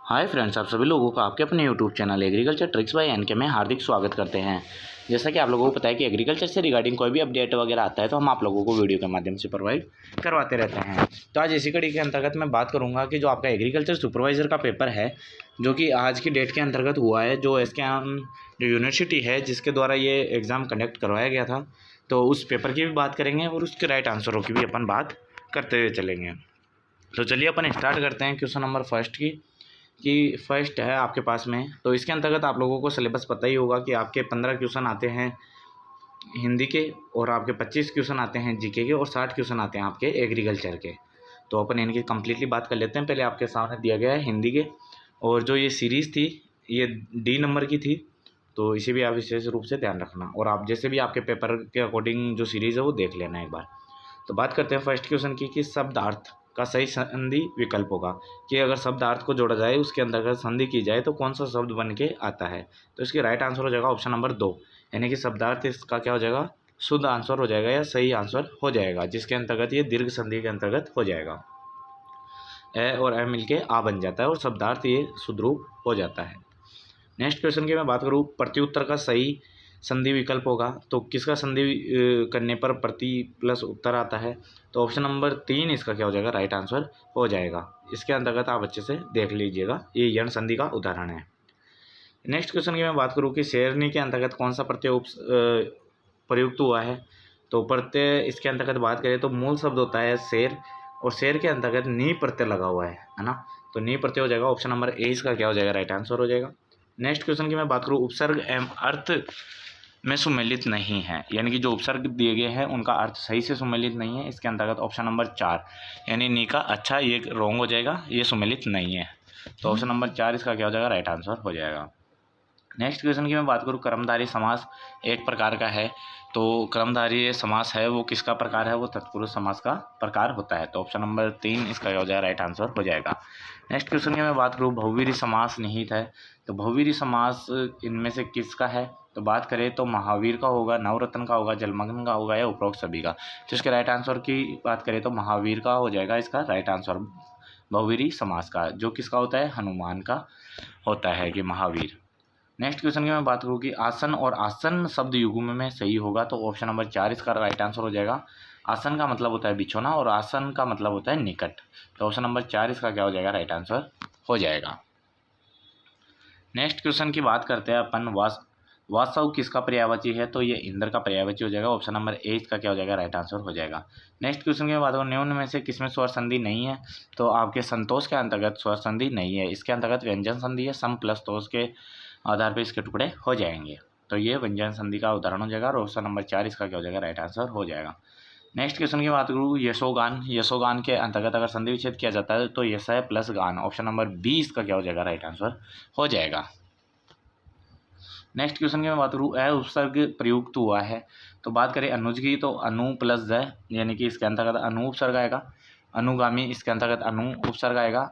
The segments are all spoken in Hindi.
हाय फ्रेंड्स, आप सभी लोगों का आपके अपने YouTube channel agriculture tricks by NK में हार्दिक स्वागत करते हैं। जैसा कि आप लोगों को पता है कि एग्रीकल्चर से रिगार्डिंग कोई भी अपडेट वगैरह आता है तो हम आप लोगों को वीडियो के माध्यम से प्रोवाइड करवाते रहते हैं। तो आज इसी कड़ी के अंतर्गत मैं बात करूँगा कि जो आपका एग्रीकल्चर सुपरवाइज़र का पेपर है, जो कि आज की डेट के अंतर्गत हुआ है, जो इसके जो यूनिवर्सिटी है जिसके द्वारा ये एग्ज़ाम कंडक्ट करवाया गया था, तो उस पेपर की भी बात करेंगे और उसके राइट आंसरों की भी अपन बात करते हुए चलेंगे। तो चलिए अपन स्टार्ट करते हैं क्वेश्चन नंबर फर्स्ट कि फर्स्ट है आपके पास में। तो इसके अंतर्गत आप लोगों को सिलेबस पता ही होगा कि आपके 15 क्वेश्चन आते हैं हिंदी के, और आपके 25 क्वेश्चन आते हैं जीके के, और 60 क्वेश्चन आते हैं आपके एग्रीकल्चर के। तो अपन इनकी कंप्लीटली बात कर लेते हैं। पहले आपके सामने दिया गया है हिंदी के, और जो ये सीरीज़ थी ये डी नंबर की थी, तो इसे भी आप विशेष रूप से ध्यान रखना, और आप जैसे भी आपके पेपर के अकॉर्डिंग जो सीरीज़ है वो देख लेना एक बार। तो बात करते हैं फर्स्ट क्वेश्चन की कि शब्दार्थ का सही संधि विकल्प होगा, कि अगर शब्दार्थ को जोड़ा जाए उसके अंतर्गत संधि की जाए तो कौन सा शब्द बन के आता है। तो इसकी राइट आंसर हो जाएगा ऑप्शन नंबर 2, यानी कि शब्दार्थ इसका क्या हो जाएगा, शुद्ध आंसर हो जाएगा या सही आंसर हो जाएगा, जिसके अंतर्गत ये दीर्घ संधि के अंतर्गत हो जाएगा। ए और ए मिलके आ बन जाता है और शब्दार्थ ये सुद्रूप हो जाता है। नेक्स्ट क्वेश्चन की मैं बात करूँ, प्रत्युत्तर का सही संधि विकल्प होगा, तो किसका संधि करने पर प्रति प्लस उत्तर आता है। तो ऑप्शन नंबर 3 इसका क्या हो जाएगा, राइट आंसर हो जाएगा। इसके अंतर्गत आप अच्छे से देख लीजिएगा, ये यण संधि का उदाहरण है। नेक्स्ट क्वेश्चन की मैं बात करूँ कि शेरनी के अंतर्गत कौन सा प्रत्यय प्रयुक्त हुआ है। तो प्रत्यय इसके अंतर्गत बात करें तो मूल शब्द होता है शेर, और शेर के अंतर्गत नी प्रत्यय लगा हुआ है ना, तो नी प्रत्यय हो जाएगा। ऑप्शन नंबर ए इसका क्या हो जाएगा, राइट आंसर हो जाएगा। नेक्स्ट क्वेश्चन की मैं बात करूँ, उपसर्ग एवं अर्थ में सुमेलित नहीं है, यानी कि जो उपसर्ग दिए गए हैं उनका अर्थ सही से सुमेलित नहीं है। इसके अंतर्गत ऑप्शन नंबर 4 यानी नी का अच्छा, ये रॉन्ग हो जाएगा, ये सुमेलित नहीं है। तो ऑप्शन नंबर 4 इसका क्या हो जाएगा, राइट आंसर हो जाएगा। नेक्स्ट क्वेश्चन की मैं बात करूँ, कर्मधारय समास एक प्रकार का है, तो कर्मधारय समास है वो किसका प्रकार है, वो तत्पुरुष समास का प्रकार होता है। तो ऑप्शन नंबर 3 इसका क्या हो जाएगा, राइट आंसर हो जाएगा। नेक्स्ट क्वेश्चन की मैं बात करूँ, बहुवीरी समास निहित है, तो बहुवीरी समास इनमें से किसका है। तो बात करें तो महावीर का होगा, नवरत्न का होगा, जलमग्न का होगा, या उपरोक्त सभी का। तो इसके राइट आंसर की बात करें तो महावीर का हो जाएगा इसका राइट आंसर, बहुवीरी समास का, जो किसका होता है, हनुमान का होता है कि महावीर। नेक्स्ट क्वेश्चन की मैं बात करूँ कि आसन और आसन शब्द युग्म में सही होगा, तो ऑप्शन नंबर 4 इसका राइट आंसर हो जाएगा। आसन का मतलब होता है बिछौना और आसन का मतलब होता है निकट, तो ऑप्शन नंबर 4 इसका क्या हो जाएगा, राइट आंसर हो जाएगा। नेक्स्ट क्वेश्चन की बात करते हैं अपन, वास्तव किसका पर्यायवाची है, तो ये इंद्र का पर्यायवाची हो जाएगा। ऑप्शन नंबर ए इसका क्या हो जाएगा, राइट आंसर हो जाएगा। नेक्स्ट क्वेश्चन की बात करूँ, निम्न में से किसमें स्वर संधि नहीं है, तो आपके संतोष के अंतर्गत स्वर संधि नहीं है, इसके अंतर्गत व्यंजन संधि है, सम प्लस तोष के आधार पर इसके टुकड़े हो जाएंगे, तो ये व्यंजन संधि का उदाहरण हो जाएगा, और ऑप्शन नंबर 4 इसका क्या हो जाएगा, राइट आंसर हो जाएगा। नेक्स्ट क्वेश्चन की बात करूँ, यशोगान के अंतर्गत अगर संधि विच्छेद किया जाता है तो यश है प्लस गान, ऑप्शन नंबर बी इसका क्या हो जाएगा, राइट आंसर हो जाएगा। नेक्स्ट क्वेश्चन की मैं बात करूँ, अ उपसर्ग प्रयुक्त हुआ है, तो बात करें अनुज की तो अनु प्लस द, यानी कि इसके अंतर्गत अनु उपसर्ग आएगा। अनुगामी इसके अंतर्गत अनु उपसर्ग आएगा।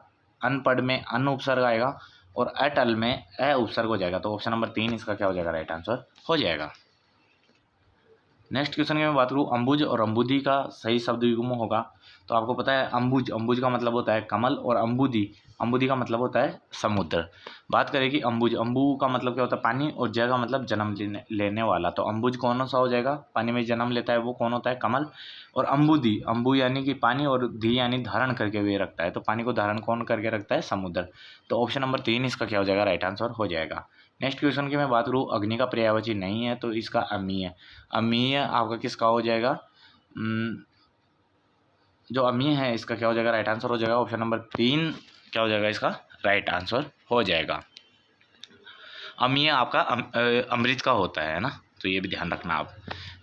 अनपढ़ में अन उपसर्ग आएगा, और अटल में अ उपसर्ग हो जाएगा, तो ऑप्शन नंबर 3 इसका क्या हो जाएगा, राइट आंसर हो जाएगा। नेक्स्ट क्वेश्चन की मैं बात करूँ, अंबुज और अंबुदी का सही शब्द युग्म होगा, तो आपको पता है अंबुज का मतलब होता है कमल, और अंबुदी का मतलब होता है समुद्र। बात करें कि अंबु का मतलब क्या होता है, पानी, और जय का मतलब जन्म लेने वाला, तो अंबुज कौन सा हो जाएगा, पानी में जन्म लेता है वो कौन होता है, कमल। और अंबु यानी कि पानी, और धी यानी धारण करके हुए रखता है, तो पानी को धारण कौन करके रखता है, समुद्र। तो ऑप्शन नंबर 3 इसका क्या हो जाएगा, राइट आंसर हो जाएगा। नेक्स्ट क्वेश्चन की मैं बात करूँ, अग्नि का पर्यायवाची नहीं है, तो इसका अमीय, अमीय आपका किसका हो जाएगा, जो अमीय है इसका क्या हो जाएगा, राइट आंसर हो जाएगा। ऑप्शन नंबर 3 क्या हो जाएगा, इसका राइट आंसर हो जाएगा। अमीय आपका अमृत का होता है ना, तो ये भी ध्यान रखना आप।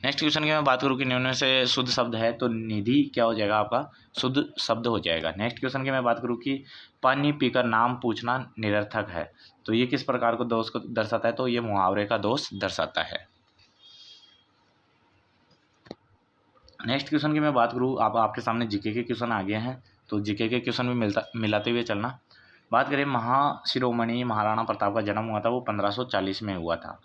नेक्स्ट क्वेश्चन की मैं बात करूँ कि निम्न में से शुद्ध शब्द है, तो निधि क्या हो जाएगा, आपका शुद्ध शब्द हो जाएगा। नेक्स्ट क्वेश्चन की मैं बात करूँ कि पानी पीकर नाम पूछना निरर्थक है, तो ये किस प्रकार को दोष को दर्शाता है, तो ये मुहावरे का दोष दर्शाता है। नेक्स्ट क्वेश्चन की मैं बात करूँ, आपके सामने जीके के क्वेश्चन आ गए हैं, तो जीके के क्वेश्चन भी मिलाते हुए चलना। बात करें, महाशिरोमणि महाराणा प्रताप का जन्म हुआ था वो 1540 में हुआ था।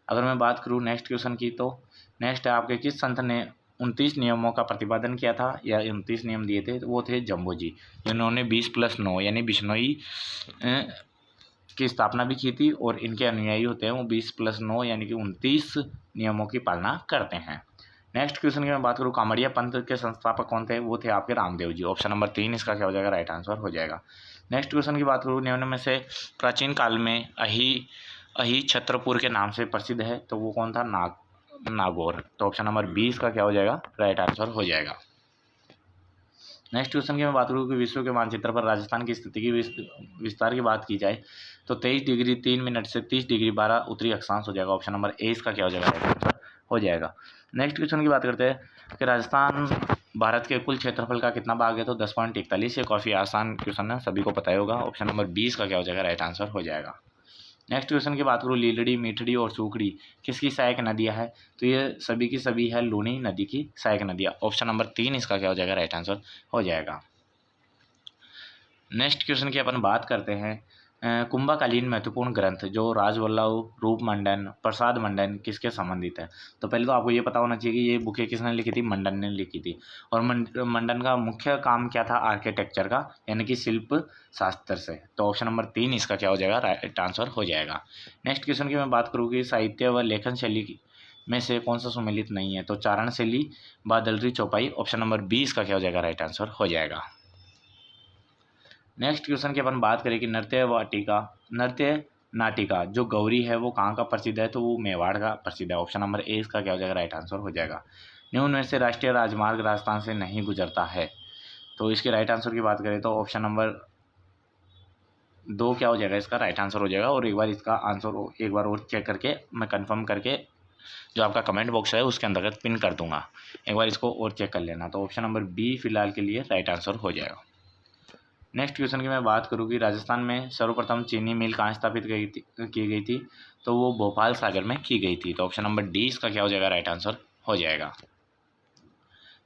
अगर मैं बात करूँ नेक्स्ट क्वेश्चन की, तो नेक्स्ट है आपके किस संत ने 29 नियमों का प्रतिपादन किया था, या 29 नियम दिए थे, तो वो थे जम्बो जी, जिन्होंने 20+9 यानी बिश्नोई की स्थापना भी की थी और इनके अनुयायी होते हैं वो 20+9 यानी कि 29 नियमों की पालना करते हैं। नेक्स्ट क्वेश्चन की मैं बात करूँ, कामड़िया पंथ के संस्थापक कौन थे? वो थे आपके रामदेव जी। ऑप्शन नंबर 3 इसका क्या हो जाएगा? राइट आंसर हो जाएगा। नेक्स्ट क्वेश्चन की बात करूँ, निम्न में से प्राचीन काल में अही छत्रपुर के नाम से प्रसिद्ध है, तो वो कौन था? नागौर। तो ऑप्शन नंबर 20 का क्या हो जाएगा? राइट आंसर हो जाएगा। नेक्स्ट क्वेश्चन की मैं बात करूँ कि विश्व के मानचित्र पर राजस्थान की स्थिति की विस्तार की बात की जाए तो 23 डिग्री 3 मिनट से 30 डिग्री 12 उत्तरी अक्षांश हो जाएगा। ऑप्शन नंबर ए इसका क्या हो जाएगा? राइट आंसर हो जाएगा। नेक्स्ट क्वेश्चन की बात करते हैं कि राजस्थान भारत के कुल क्षेत्रफल का कितना भाग है? तो 10.41। ये काफ़ी आसान क्वेश्चन है, सभी को पता ही होगा। ऑप्शन नंबर 20 का क्या हो जाएगा? राइट आंसर हो जाएगा। नेक्स्ट क्वेश्चन की बात करूँ, लीलड़ी, मीठड़ी और सूखड़ी किसकी सहायक नदियाँ है? तो ये सभी की सभी है लूनी नदी की सहायक नदियाँ। ऑप्शन नंबर 3 इसका क्या हो जाएगा? राइट आंसर हो जाएगा। नेक्स्ट क्वेश्चन की अपन बात करते हैं कुंभकालीन महत्वपूर्ण ग्रंथ जो राजवल्लभ, रूपमंडन, प्रसाद मंडन किसके संबंधित है? तो पहले तो आपको ये पता होना चाहिए कि ये बुकें किसने लिखी थी? मंडन ने लिखी थी। और मंडन का मुख्य काम क्या था? आर्किटेक्चर का, यानी कि शिल्प शास्त्र से। तो ऑप्शन नंबर 3 इसका क्या हो जाएगा? राइट आंसर हो जाएगा। नेक्स्ट क्वेश्चन की मैं बात करूँ कि साहित्य व लेखन शैली में से कौन सा सुमेलित नहीं है? तो चारण शैली, बादलरी चौपाई। ऑप्शन नंबर 20 का क्या हो जाएगा? राइट आंसर हो जाएगा। नेक्स्ट क्वेश्चन की अपन बात करें कि नृत्य नाटिका जो गौरी है वो कहाँ का प्रसिद्ध है? तो वो मेवाड़ का प्रसिद्ध है। ऑप्शन नंबर ए इसका क्या हो जाएगा? राइट आंसर हो जाएगा। निम्न में से राष्ट्रीय राजमार्ग राजस्थान से नहीं गुजरता है, तो इसके राइट आंसर की बात करें तो ऑप्शन नंबर 2 क्या हो जाएगा? इसका राइट आंसर हो जाएगा। और एक बार इसका आंसर एक बार और चेक करके मैं कंफर्म करके जो आपका कमेंट बॉक्स है उसके अंतर्गत पिन कर दूंगा, एक बार इसको और चेक कर लेना। तो ऑप्शन नंबर बी फिलहाल के लिए राइट आंसर हो जाएगा। नेक्स्ट क्वेश्चन की मैं बात करूँ कि राजस्थान में सर्वप्रथम चीनी मिल कहाँ स्थापित की गई थी? तो वो भोपाल सागर में की गई थी। तो ऑप्शन नंबर डी इसका क्या हो जाएगा? राइट आंसर हो जाएगा।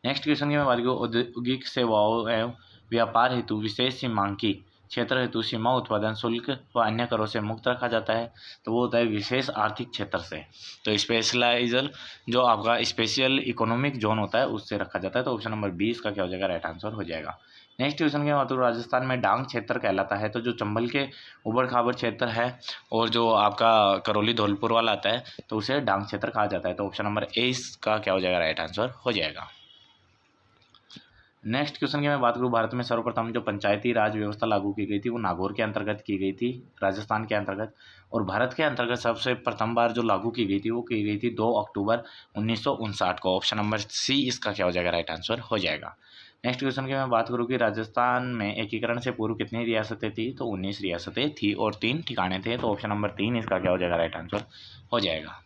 नेक्स्ट क्वेश्चन की मैं बात करूँ औद्योगिक सेवाओं एवं व्यापार हेतु विशेष सीमांकी क्षेत्र हेतु सीमा उत्पादन शुल्क व अन्य करों से मुक्त रखा जाता है, तो वो होता है विशेष आर्थिक क्षेत्र से। तो स्पेशलाइजल जो आपका स्पेशल इकोनॉमिक जोन होता है उससे रखा जाता है। तो ऑप्शन नंबर 20 का क्या हो जाएगा? राइट आंसर हो जाएगा। नेक्स्ट क्वेश्चन की बात करूँ, राजस्थान में डांग क्षेत्र कहलाता है, तो जो चंबल के उबड़ खाबड़ क्षेत्र है और जो आपका करौली धौलपुर वाला आता है तो उसे डांग क्षेत्र कहा जाता है। तो ऑप्शन नंबर ए इसका क्या हो जाएगा? राइट आंसर हो जाएगा। नेक्स्ट क्वेश्चन की मैं बात करूँ, भारत में सर्वप्रथम जो पंचायती राज व्यवस्था लागू की गई थी वो नागौर के अंतर्गत की गई थी, राजस्थान के अंतर्गत। और भारत के अंतर्गत सबसे प्रथम बार जो लागू की गई थी वो की गई थी 2 अक्टूबर 1959 को। ऑप्शन नंबर सी इसका क्या हो जाएगा? राइट आंसर हो जाएगा। नेक्स्ट क्वेश्चन की मैं बात करूँ कि राजस्थान में एकीकरण से पूर्व कितनी रियासतें थी? तो 19 रियासतें थी और 3 ठिकाने थे। तो ऑप्शन नंबर 3 इसका क्या हो जाएगा? राइट आंसर हो जाएगा।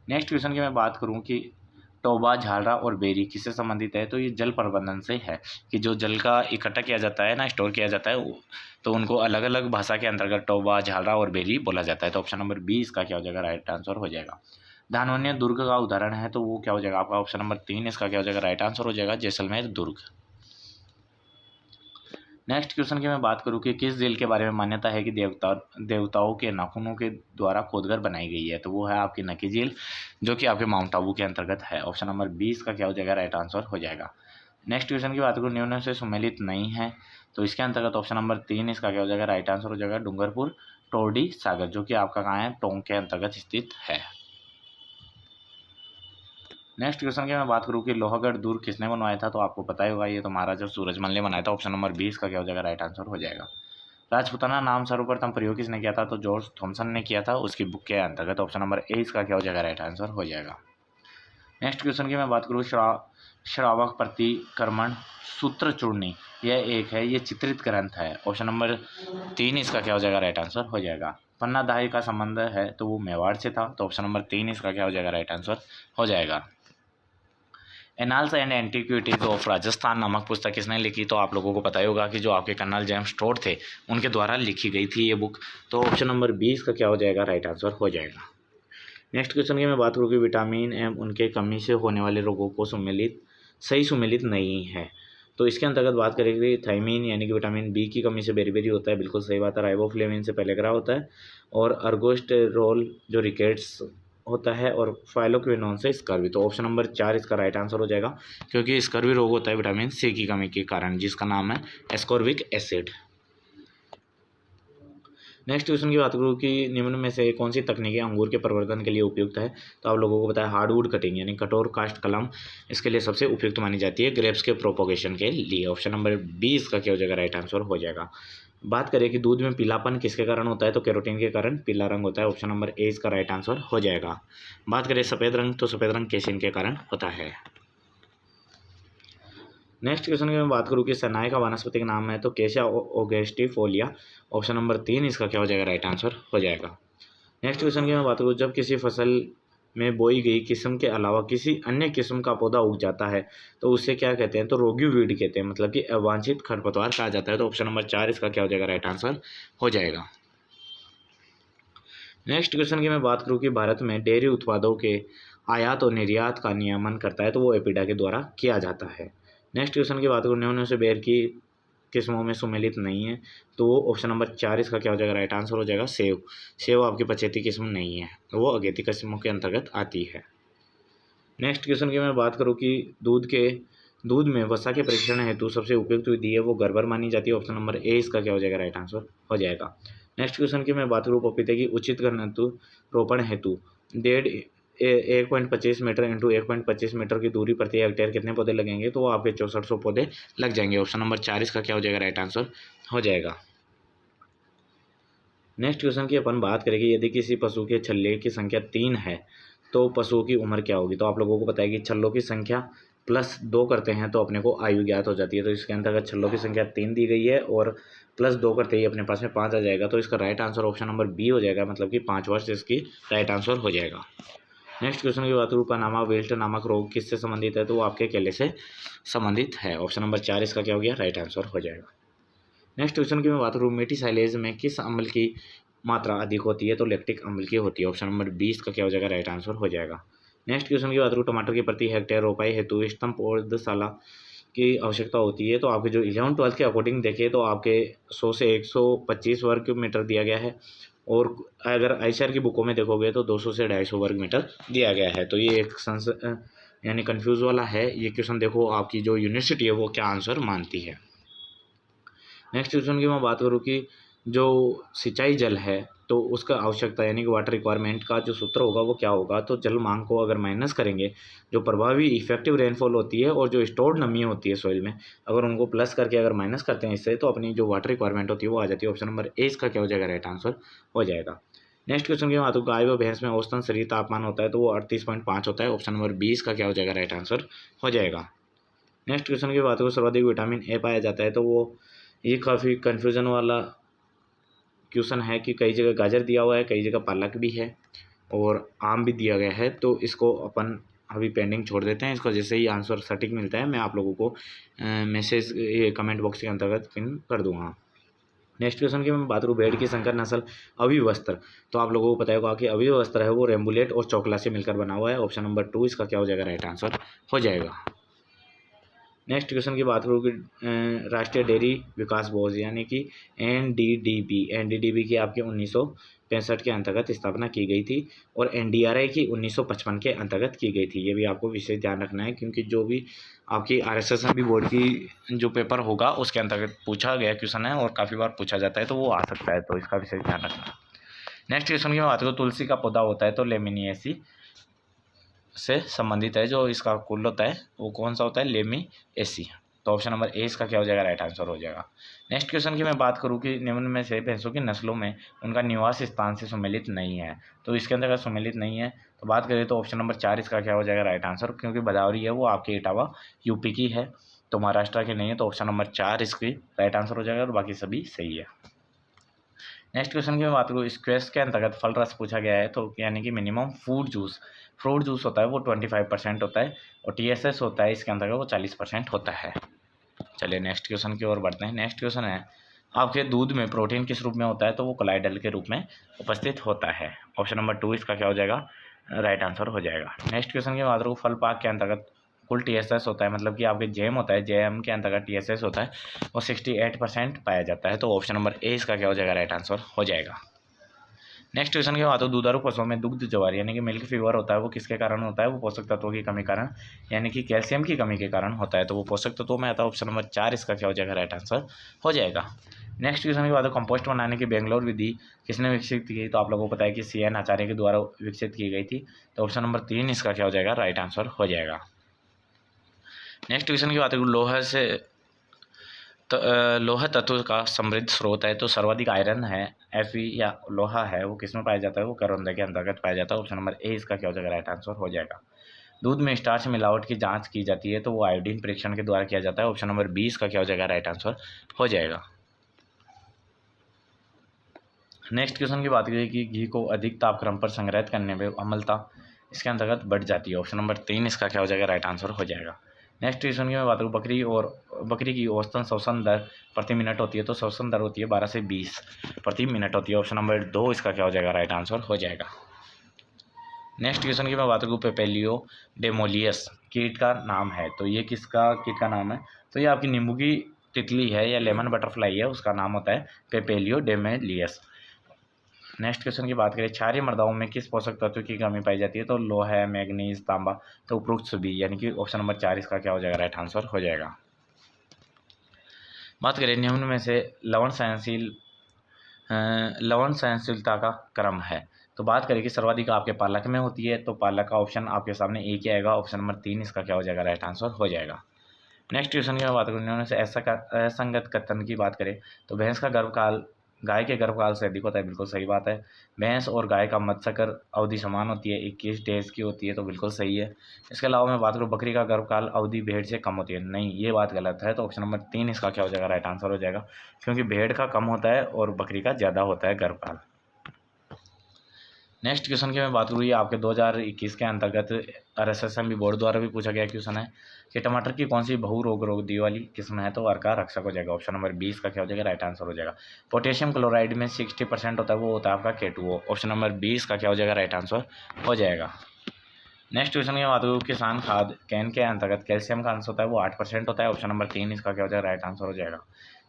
नेक्स्ट क्वेश्चन की मैं बात करूँ कि टोबा, झालरा और बेरी किससे संबंधित है? तो ये जल प्रबंधन से है, कि जो जल का इकट्ठा किया जाता है ना, स्टोर किया जाता है, तो उनको अलग अलग भाषा के अंतर्गत टोबा, झालरा और बेरी बोला जाता है। तो ऑप्शन नंबर 20 का क्या हो जाएगा? राइट आंसर हो जाएगा। धानवन्य दुर्ग का उदाहरण है, तो वो क्या हो जाएगा आपका? ऑप्शन नंबर 3 इसका क्या हो जाएगा? राइट आंसर हो जाएगा, जैसलमेर दुर्ग। नेक्स्ट क्वेश्चन की मैं बात करूँ कि किस झील के बारे में मान्यता है कि देवताओं के नाखूनों के द्वारा खोदकर बनाई गई है? तो वो है आपकी नकी झील, जो कि आपके माउंट आबू के अंतर्गत है। ऑप्शन नंबर 20 का क्या हो जाएगा? राइट आंसर हो जाएगा। नेक्स्ट क्वेश्चन की बात करूँ, निम्न से सुमेलित नहीं है, तो इसके अंतर्गत ऑप्शन नंबर 3 इसका क्या हो जाएगा? राइट आंसर हो जाएगा डूंगरपुर टोरडी सागर, जो कि आपका कहाँ है? टोंक के अंतर्गत स्थित है। नेक्स्ट क्वेश्चन की मैं बात करूँ कि लोहागढ़ दुर्ग किसने बनवाया था? तो आपको पता ही होगा, ये तो महाराजा सूरजमल ने बनाया था। ऑप्शन नंबर 20 का क्या हो जाएगा? राइट आंसर हो जाएगा। राजपुताना नाम सर्वप्रथम प्रयोग किसने किया था? तो जॉर्ज थॉमसन ने किया था, उसकी बुक के अंतर्गत। ऑप्शन नंबर ए इसका क्या हो जाएगा? राइट आंसर हो जाएगा। नेक्स्ट क्वेश्चन की मैं बात करूँ, श्रावक प्रतिक्रमण सूत्र चूर्णी यह एक है, ये चित्रित ग्रंथ है। ऑप्शन नंबर 3 इसका क्या हो जाएगा? राइट आंसर हो जाएगा। पन्ना दाही का संबंध है, तो वो मेवाड़ से था। तो ऑप्शन नंबर 3 इसका क्या हो जाएगा? राइट आंसर हो जाएगा। Annals and antiquities of Rajasthan नामक पुस्तक किसने लिखी? तो आप लोगों को पता ही होगा कि जो आपके कर्नल जेम्स टोड थे उनके द्वारा लिखी गई थी ये बुक। तो ऑप्शन नंबर 20 का क्या हो जाएगा? राइट आंसर हो जाएगा। नेक्स्ट क्वेश्चन की मैं बात करूँ कि विटामिन एम उनके कमी से होने वाले रोगों को सुमेलित नहीं है, तो इसके अंतर्गत बात करेंगे थायमीन यानी कि विटामिन बी की कमी से बेरी होता है, बिल्कुल सही बात है। राइबोफ्लेविन से पेलेग्रा होता है, और अर्गोस्टेरोल जो रिकेट्स होता है, और फाइलोक्विनोन से स्कर्वी। तो ऑप्शन नंबर 4 इसका राइट आंसर हो जाएगा, क्योंकि स्कर्वी रोग होता है विटामिन सी की कमी के कारण, जिसका नाम है एस्कॉर्बिक एसिड। नेक्स्ट क्वेश्चन की बात करूँ कि निम्न में से कौन सी तकनीकें अंगूर के प्रवर्धन के लिए उपयुक्त है, तो आप लोगों को बताया हार्डवुड कटिंग यानी कठोर काष्ठ कलम इसके लिए सबसे उपयुक्त मानी जाती है ग्रेप्स के प्रोपोगेशन के लिए। ऑप्शन नंबर बी इसका क्या हो जाएगा, राइट आंसर हो जाएगा। बात करें कि दूध में पीलापन किसके कारण होता है, तो कैरोटीन के कारण पीला रंग होता है। ऑप्शन नंबर ए इसका राइट आंसर हो जाएगा। बात करें सफ़ेद रंग, तो सफ़ेद रंग केसिन के कारण होता है। नेक्स्ट क्वेश्चन की मैं बात करूँ कि सनाए का वानस्पतिक नाम है, तो केशिया ओगेस्टिफोलिया। ऑप्शन नंबर 3 इसका क्या हो जाएगा, राइट आंसर हो जाएगा। नेक्स्ट क्वेश्चन की मैं बात करूँ, जब किसी फसल में बोई गई किस्म के अलावा किसी अन्य किस्म का पौधा उग जाता है तो उसे क्या कहते हैं, तो रोगी वीड कहते हैं, मतलब कि अवांछित खरपतवार कहा जाता है। तो ऑप्शन नंबर 4 इसका क्या हो जाएगा, राइट आंसर हो जाएगा। नेक्स्ट क्वेश्चन की मैं बात करूँ कि भारत में डेयरी उत्पादों के आयात और निर्यात का नियमन करता है, तो वो एपीडा के द्वारा किया जाता है। नेक्स्ट क्वेश्चन की बात करूँ, निम्न से बेर की किस्मों में सुमेलित नहीं है, तो वो ऑप्शन नंबर 4 इसका क्या हो जाएगा, राइट आंसर हो जाएगा सेव। सेव आपकी पछेती किस्म नहीं है, वो अगेती किस्मों के अंतर्गत आती है। नेक्स्ट क्वेश्चन की मैं बात करूँ कि दूध में वसा के परीक्षण हेतु सबसे उपयुक्त विधि है वो गर्भर मानी जाती है। ऑप्शन नंबर ए इसका क्या हो जाएगा, राइट आंसर हो जाएगा। नेक्स्ट क्वेश्चन की मैं बात करूँ पपीते की उचित घनत्व रोपण हेतु 1.25 मीटर इंटू 1.25 मीटर की दूरी प्रति हेक्टेयर कितने पौधे लगेंगे, तो वो आपके 6400 पौधे लग जाएंगे। ऑप्शन नंबर 4 इसका क्या हो जाएगा, राइट आंसर हो जाएगा। नेक्स्ट क्वेश्चन की अपन बात करेंगे, यदि किसी पशु के छल्ले की संख्या 3 है तो पशुओं की उम्र क्या होगी, तो आप लोगों को पता है कि छल्लों की संख्या प्लस 2 करते हैं तो अपने को आयु ज्ञात हो जाती है। तो इसके अंतर्गत छल्लों की संख्या 3 दी गई है और प्लस 2 करते ही अपने पास में 5 आ जाएगा, तो इसका right answer option number B हो जाएगा, मतलब कि 5 वर्ष इसकी राइट आंसर हो जाएगा। नेक्स्ट क्वेश्चन की बात करूँ, पनामा विल्ट नामक रोग किससे संबंधित है, तो वो आपके केले से संबंधित है। ऑप्शन नंबर 4 इसका क्या हो गया, राइट आंसर हो जाएगा। नेक्स्ट क्वेश्चन की मैं बात करूँ, मीठी साइलेज में किस अम्ल की मात्रा अधिक होती है, तो लैक्टिक अम्ल की होती है। ऑप्शन नंबर 20 का क्या हो जाएगा, राइट आंसर हो जाएगा। नेक्स्ट क्वेश्चन की बात करूँ, टमाटर की प्रति हेक्टेयर रोपाई हेतु स्तंभ पौधशाला की आवश्यकता होती है, तो आपके जो 11-12 के अकॉर्डिंग देखें तो आपके 100 से 125 वर्ग मीटर दिया गया है, और अगर आईसीआर की बुकों में देखोगे तो 200 से 250 वर्ग मीटर दिया गया है। तो ये एक यानी कन्फ्यूज़ वाला है ये क्वेश्चन। देखो आपकी जो यूनिवर्सिटी है वो क्या आंसर मानती है। नेक्स्ट क्वेश्चन की मैं बात करूँ कि जो सिंचाई जल है तो उसका आवश्यकता यानी कि वाटर रिक्वायरमेंट का जो सूत्र होगा वो क्या होगा, तो जल मांग को अगर माइनस करेंगे, जो प्रभावी इफेक्टिव रेनफॉल होती है और जो स्टोर्ड नमी होती है सॉइल में, अगर उनको प्लस करके अगर माइनस करते हैं इससे, तो अपनी जो वाटर रिक्वायरमेंट होती है वो आ जाती है। ऑप्शन नंबर ए इसका क्या हो जाएगा, राइट आंसर हो जाएगा। नेक्स्ट क्वेश्चन की बात गाय व भैंस में औसतन शरीर तापमान होता है, तो वो 38.5 होता है। ऑप्शन नंबर 20 का क्या हो जाएगा, राइट आंसर हो जाएगा। नेक्स्ट क्वेश्चन की बात करूँ, सर्वाधिक विटामिन ए पाया जाता है, तो वो ये काफ़ी कन्फ्यूज़न वाला क्वेश्चन है कि कई जगह गाजर दिया हुआ है, कई जगह पालक भी है और आम भी दिया गया है, तो इसको अपन अभी पेंडिंग छोड़ देते हैं। इसका जैसे ही आंसर सटीक मिलता है मैं आप लोगों को मैसेज कमेंट बॉक्स के अंतर्गत पिन कर दूंगा। नेक्स्ट क्वेश्चन की मैं बात करूँ, भेड़ की संकर नस्ल अविवस्त्र, तो आप लोगों को पता होगा कि अविवस्त्र है वो रेम्बुलेट और चोकला से मिलकर बना हुआ है। ऑप्शन नंबर 2 इसका क्या हो जाएगा, राइट आंसर हो जाएगा। नेक्स्ट क्वेश्चन की बात करूँ कि राष्ट्रीय डेयरी विकास बोर्ड यानी कि एनडीडीबी की आपकी 1965 के अंतर्गत स्थापना की गई थी और एनडीआरआई की 1955 के अंतर्गत की गई थी। ये भी आपको विशेष ध्यान रखना है क्योंकि जो भी आपकी आरएसएसबी बोर्ड की जो पेपर होगा उसके अंतर्गत पूछा गया क्वेश्चन है और काफ़ी बार पूछा जाता है, तो वो आ सकता है, तो इसका विशेष ध्यान रखना। नेक्स्ट क्वेश्चन की बात करूँ, तुलसी का पौधा होता है तो लेमिनिएसी से संबंधित है, जो इसका कुल होता है वो कौन सा होता है, लेमी एसी। तो ऑप्शन नंबर ए इसका क्या हो जाएगा, राइट आंसर हो जाएगा। नेक्स्ट क्वेश्चन की मैं बात करूँ कि निम्न में से भैंसों की नस्लों में उनका निवास स्थान से सुमेलित नहीं है, तो इसके अंदर अगर सुमेलित नहीं है तो बात करें तो ऑप्शन नंबर 4 इसका क्या हो जाएगा, राइट आंसर, क्योंकि बदावरी है वो आपकी इटावा यूपी की है तो महाराष्ट्र की नहीं है, तो ऑप्शन नंबर 4 इसकी राइट आंसर हो जाएगा और बाकी सभी सही है। नेक्स्ट क्वेश्चन की मैं बात करूँ, स्क्वेस के अंतर्गत फल रस पूछा गया है, तो यानी कि मिनिमम फ्रूट जूस होता है वो 25% होता है और टीएसएस होता है इसके अंतर्गत वो 40% होता है। चलिए नेक्स्ट क्वेश्चन की ओर बढ़ते हैं। नेक्स्ट क्वेश्चन है, आपके दूध में प्रोटीन किस रूप में होता है, तो वो कोलाइडल के रूप में उपस्थित होता है। ऑप्शन नंबर 2 इसका क्या हो जाएगा, राइट आंसर हो जाएगा। नेक्स्ट क्वेश्चन की बात करूँ, फल पाक के अंतर्गत कुल टीएसएस होता है, मतलब कि आपके जेम होता है, जेएम के अंतर्गत टीएसएस होता है वो 68% पाया जाता है, तो ऑप्शन नंबर ए इसका क्या हो जाएगा, राइट आंसर हो जाएगा। नेक्स्ट क्वेश्चन की बात हो, दुधारू पशुओं में दुग्ध ज्वार यानी कि मिल्क फीवर होता है, वो किसके कारण होता है? वो पोषक तत्वों की कमी कारण यानी कि कैल्शियम की कमी के कारण होता है। तो वो पोषक तत्वों में आता है। ऑप्शन नंबर 4 इसका क्या हो जाएगा? राइट आंसर हो जाएगा। नेक्स्ट क्वेश्चन की बात हो, कंपोस्ट बनाने की बेंगलोर विधि किसने विकसित की? तो आप लोगों को पता है कि CN आचार्य के द्वारा विकसित की गई थी। तो ऑप्शन नंबर 3 इसका क्या हो जाएगा? राइट आंसर हो जाएगा। नेक्स्ट क्वेश्चन की बात करूँ, लोहा तत्व का समृद्ध स्रोत है, तो सर्वाधिक आयरन है Fe या लोहा है वो किस में पाया जाता है? वो करौंदे के अंतर्गत पाया जाता है। ऑप्शन नंबर ए इसका क्या हो जाएगा? राइट आंसर हो जाएगा। दूध में स्टार्च मिलावट की जांच की जाती है, तो वो आयोडीन परीक्षण के द्वारा किया जाता है। ऑप्शन नंबर बी इसका क्या हो जाएगा? राइट आंसर हो जाएगा। नेक्स्ट क्वेश्चन की बात करें कि घी को अधिक तापक्रम पर संग्रहित करने में अम्लता इसके अंतर्गत बढ़ जाती है। ऑप्शन नंबर 3 इसका क्या हो जाएगा? राइट आंसर हो जाएगा। नेक्स्ट क्वेश्चन की मैं बात करूँ, बकरी की औसतन श्वसन दर प्रति मिनट होती है, तो श्वसन दर होती है 12 से 20 प्रति मिनट होती है। ऑप्शन नंबर 2 इसका क्या हो जाएगा? राइट आंसर हो जाएगा। नेक्स्ट क्वेश्चन की मैं बात करूँ, पेपेलियो डेमोलियस कीट का नाम है, तो ये किसका कीट का नाम है? तो ये आपकी नींबू की तितली है या लेमन बटरफ्लाई है, उसका नाम होता है पेपेलियो डेमोलियस। नेक्स्ट क्वेश्चन की बात करें, क्षारीय मृदाओं में किस पोषक तत्व की कमी पाई जाती है? तो लोहा, मैग्नीज, तांबा, तो उपरोक्त सभी यानी कि ऑप्शन नंबर 4 इसका क्या हो जाएगा? राइट आंसर हो जाएगा। बात करें निम्न में से लवण सहनशीलता का क्रम है, तो बात करें कि सर्वाधिक आपके पालक में होती है, तो पालक का ऑप्शन आपके सामने एक ही आएगा। ऑप्शन नंबर 3 इसका क्या हो जाएगा? राइट आंसर हो जाएगा। नेक्स्ट क्वेश्चन की बात करें, उन्होंने से असंगत कथन की बात करें, तो भैंस का गर्भकाल गाय के गर्भकाल से अधिक होता है, बिल्कुल सही बात है। भैंस और गाय का मत्स्यकर अवधि समान होती है, 21 डेज की होती है, तो बिल्कुल सही है। इसके अलावा मैं बात करूँ बकरी का गर्भकाल अवधि भेड़ से कम होती है, नहीं ये बात गलत है। तो ऑप्शन नंबर 3 इसका क्या हो जाएगा? राइट आंसर हो जाएगा, क्योंकि भेड़ का कम होता है और बकरी का ज़्यादा होता है गर्भकाल। नेक्स्ट क्वेश्चन की मैं बात करूँ, ये आपके 2021 के अंतर्गत RSSMB बोर्ड द्वारा भी पूछा गया क्वेश्चन है कि टमाटर की कौन सी बहु रोधी वाली किस्म है? तो अर्का रक्षक हो जाएगा। ऑप्शन नंबर 20 का क्या हो जाएगा? राइट आंसर हो जाएगा। पोटेशियम क्लोराइड में 60% होता है, वो होता है आपका K2O। ऑप्शन नंबर 20 का क्या हो जाएगा? राइट आंसर हो जाएगा। नेक्स्ट क्वेश्चन की बात करूँ, किसान खाद कैन के अंतर्गत कैल्शियम का अंश होता है, वो 8% होता है। ऑप्शन नंबर 3 इसका क्या हो जाएगा? राइट आंसर हो जाएगा।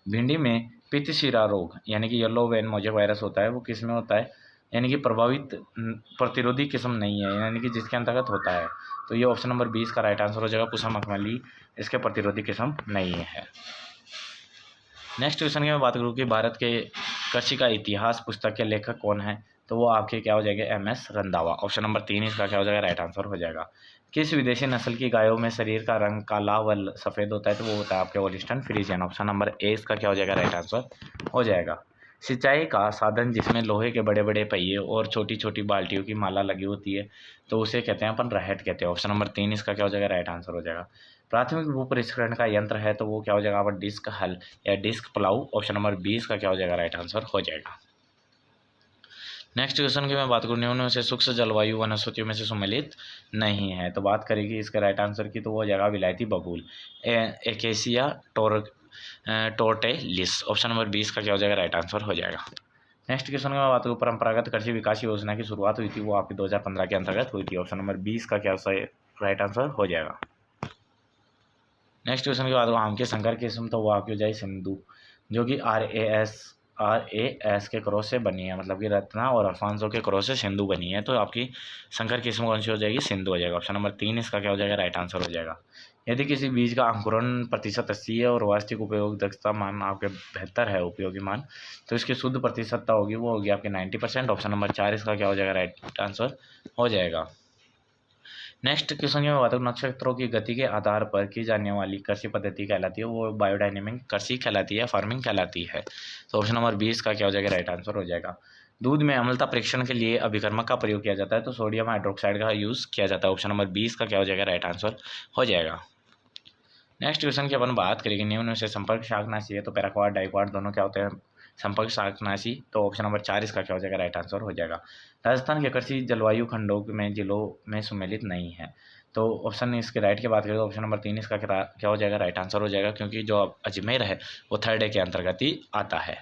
भिंडी में पित्तशिरा रोग यानी कि येलो वेन मोजेक वायरस होता है, वो किस में होता है? यानी कि प्रभावित प्रतिरोधी किस्म नहीं है, यानी कि जिसके अंतर्गत होता है, तो ये ऑप्शन नंबर 20 का राइट आंसर हो जाएगा। पुसा मखमली इसके प्रतिरोधी किस्म नहीं है। नेक्स्ट क्वेश्चन की मैं बात करूँ कि भारत के कृषि का इतिहास पुस्तक के लेखक कौन है? तो वो आपके क्या हो जाएगा? MS रंधावा। ऑप्शन नंबर 3 इसका क्या हो जाएगा? राइट आंसर हो जाएगा। किस विदेशी नस्ल की गायों में शरीर का रंग काला व सफ़ेद होता है? तो वो होता है आपके Holstein Friesian. Option number A इसका क्या हो जाएगा? राइट आंसर हो जाएगा। सिंचाई का साधन जिसमें लोहे के बड़े बड़े पहिए और छोटी छोटी बाल्टियों की माला लगी होती है, तो उसे कहते हैं अपन रहट कहते हैं। ऑप्शन नंबर 3 इसका क्या हो जाएगा? राइट आंसर हो जाएगा। प्राथमिक भू परिष्करण का यंत्र है, तो वो क्या हो जाएगा? आपका डिस्क हल या डिस्क प्लाऊ। ऑप्शन नंबर 20 का क्या हो जाएगा? राइट आंसर हो जाएगा। नेक्स्ट क्वेश्चन की मैं बात करूँ, निम्न में से शुष्क जलवायु वनस्पतियों में से सम्मिलित नहीं है, तो बात करेगी इसके राइट आंसर की, तो वो हो जाएगा विलायती बबूल एकेसिया टोर्टेलिस। ऑप्शन नंबर 20 का क्या हो जाएगा? राइट आंसर हो जाएगा। नेक्स्ट क्वेश्चन की मैं बात करूँ, परंपरागत कृषि विकास योजना की शुरुआत हुई थी, वो आपकी 2015 के अंतर्गत हुई थी। ऑप्शन नंबर 20 का क्या राइट आंसर हो जाएगा। नेक्स्ट क्वेश्चन की बात करूँ, आम के संकर किस्म, तो वो आपकी हो जाए सिंधु, जो कि RAS के क्रॉस से बनी है, मतलब कि रत्ना और अल्फांसो के क्रॉस से सिंधु बनी है, तो आपकी संकर किस्म कौन सी हो जाएगी? सिंधु हो जाएगा। ऑप्शन नंबर 3 इसका क्या हो जाएगा? राइट आंसर हो जाएगा। यदि किसी बीज का अंकुरण प्रतिशत 80 है और वास्तविक उपयोग दक्षता मान आपके 72 है उपयोगी मान, तो इसकी शुद्ध प्रतिशतता होगी वो होगी आपकी 90%। ऑप्शन नंबर 4 इसका क्या हो जाएगा? राइट आंसर हो जाएगा। नेक्स्ट क्वेश्चन में बात करूँ, नक्षत्रों की गति के आधार पर की जाने वाली कृषि पद्धति कहलाती है, वो बायोडायनेमिक कृषि कहलाती है, फार्मिंग कहलाती है। तो ऑप्शन नंबर 20 का क्या हो जाएगा? राइट आंसर हो जाएगा। दूध में अम्लता परीक्षण के लिए अभिकर्मक का प्रयोग किया जाता है, तो सोडियम हाइड्रोक्साइड का यूज़ किया जाता है। ऑप्शन नंबर 20 का क्या हो जाएगा? राइट आंसर हो जाएगा। नेक्स्ट क्वेश्चन की अपन बात करेंगे, निम्न से संपर्क शाकनाशी है, तो पैराक्वाड डाइक्वाड दोनों क्या होते हैं? संपर्क शाकनाशी। तो ऑप्शन नंबर 4 इसका क्या हो जाएगा? राइट आंसर हो जाएगा। राजस्थान के कृषि जलवायु खंडों में जिलों में सम्मिलित नहीं है, तो ऑप्शन इसके राइट की बात करें तो ऑप्शन नंबर 3 इसका क्या हो जाएगा? राइट आंसर हो जाएगा, क्योंकि जो अजमेर है वो 3rd के अंतर्गत ही आता है।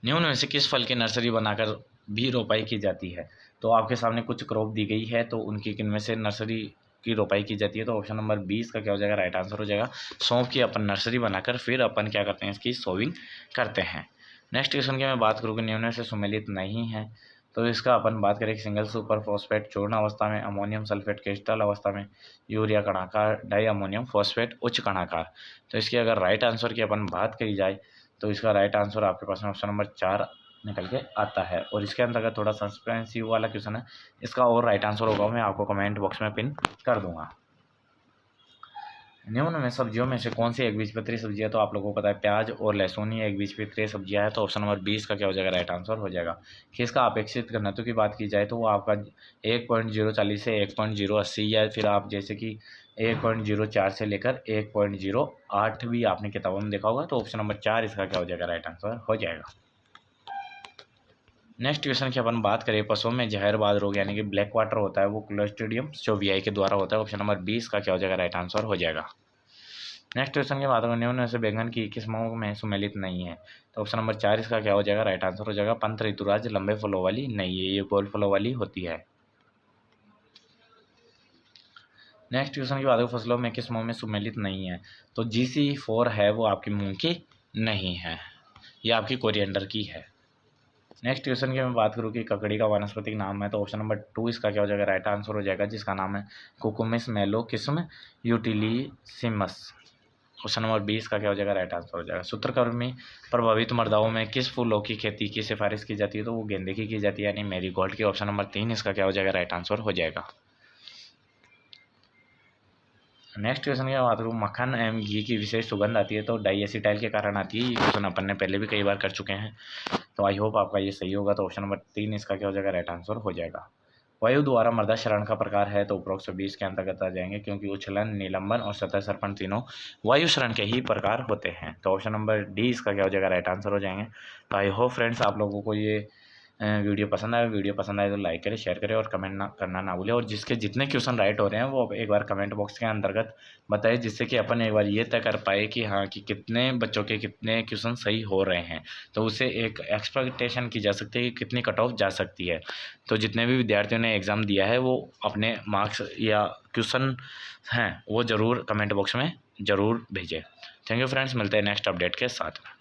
निम्न में से किस फल की नर्सरी बनाकर भी रोपाई की जाती है? तो आपके सामने कुछ क्रॉप दी गई है, तो उनकी किनमें से नर्सरी की रोपाई की जाती है? तो ऑप्शन नंबर 20 का क्या हो जाएगा? राइट आंसर हो जाएगा। सौंफ की अपन नर्सरी बनाकर फिर अपन क्या करते हैं? इसकी सोविंग करते हैं। नेक्स्ट क्वेश्चन की मैं बात करूँ कि निम्न से सुमेलित नहीं है, तो इसका अपन बात करें सिंगल सुपर फॉस्फेट चूर्ण अवस्था में, अमोनियम सल्फेट क्रिस्टल अवस्था में, यूरिया कणाकार, डाई अमोनियम फॉस्फेट उच्च कणाकार। तो इसकी अगर राइट आंसर की अपन बात करी जाए तो इसका राइट आंसर आपके पास में ऑप्शन नंबर 4 निकल के आता है। और इसके अंतर्गत थोड़ा सस्पेंसिव वाला क्वेश्चन है, इसका और राइट आंसर होगा मैं आपको कमेंट बॉक्स में पिन कर दूंगा। निम्न में सब्जियों में से कौन सी एकबीजपत्री सब्जी है, तो आप लोगों को पता है प्याज और लहसुन ही एकबीजपत्री सब्जियां है। तो ऑप्शन नंबर 20 का क्या हो जाएगा, राइट आंसर हो जाएगा। कि इसका अपेक्षित घनत्व की बात की जाए तो वो आपका 1.040 से 1.080 या फिर आप जैसे कि 1.04 से लेकर 1.08 भी आपने किताबों में देखा होगा। तो ऑप्शन नंबर 4 इसका क्या हो जाएगा, राइट आंसर हो जाएगा। नेक्स्ट क्वेश्चन की अपन बात करें पशुओं में जहरबाद रोग यानी कि ब्लैक वाटर होता है वो क्लोस्ट्रीडियम चौबियाई के द्वारा होता है। ऑप्शन नंबर 20 का क्या हो जाएगा, राइट आंसर हो जाएगा। नेक्स्ट क्वेश्चन की बात करें निम्न में से बैंगन की किस्मों में सुमेलित नहीं है, तो ऑप्शन नंबर 4 इसका क्या हो जाएगा, राइट आंसर हो जाएगा। पंत ऋतुराज लंबे फलों वाली नहीं है, ये गोल फलों वाली होती है। नेक्स्ट क्वेश्चन की बात करें फसलों में किस्मों में सुमेलित नहीं है, तो GC4 है वो आपकी मूंग की नहीं है, ये आपकी कोरिएंडर की है। नेक्स्ट क्वेश्चन की मैं बात करूँ कि ककड़ी का वानस्पतिक नाम है, तो ऑप्शन नंबर 2 इसका क्या हो जाएगा, राइट आंसर हो जाएगा, जिसका नाम है कुकुमिस मेलो किस्म यूटिलिसिमस। ऑप्शन नंबर 20 का क्या हो जाएगा, राइट आंसर हो जाएगा। सूत्रकृमि प्रभावित मृदाओं में किस फूलों की खेती की सिफारिश की जाती है, तो वो गेंदे की जाती है यानी मैरीगोल्ड की। ऑप्शन नंबर 3 इसका क्या हो जाएगा, राइट आंसर हो जाएगा। नेक्स्ट क्वेश्चन की बात करूँ मक्खन एवं घी की विशेष सुगंध आती है, तो डाइएसिटाइल के कारण आती है। ये क्वेश्चन अपन ने पहले भी कई बार कर चुके हैं, तो आई होप आपका ये सही होगा। तो ऑप्शन नंबर 3 इसका क्या हो जाएगा, राइट आंसर हो जाएगा। वायु द्वारा मृदा क्षरण का प्रकार है, तो उपरोक्त 20 के अंतर्गत आ जाएंगे, क्योंकि उछलन, निलंबन और सतह सर्पण तीनों वायु क्षरण के ही प्रकार होते हैं। तो ऑप्शन नंबर डी इसका क्या हो जाएगा, राइट आंसर हो जाएंगे। तो आई होप फ्रेंड्स आप लोगों को ये वीडियो पसंद आए तो लाइक करें, शेयर करें और कमेंट करना ना भूलें। और जिसके जितने क्वेश्चन राइट हो रहे हैं वो एक बार कमेंट बॉक्स के अंतर्गत बताइए, जिससे कि अपन एक बार ये तय कर पाए कि हाँ कि कितने बच्चों के कितने क्वेश्चन सही हो रहे हैं। तो उससे एक एक्सपेक्टेशन की जा सकती है कि कितनी कट ऑफ जा सकती है। तो जितने भी विद्यार्थियों ने एग्ज़ाम दिया है वो अपने मार्क्स या क्वेश्चन हैं वो ज़रूर कमेंट बॉक्स में ज़रूर भेजें। थैंक यू फ्रेंड्स, मिलते हैं नेक्स्ट अपडेट के साथ में।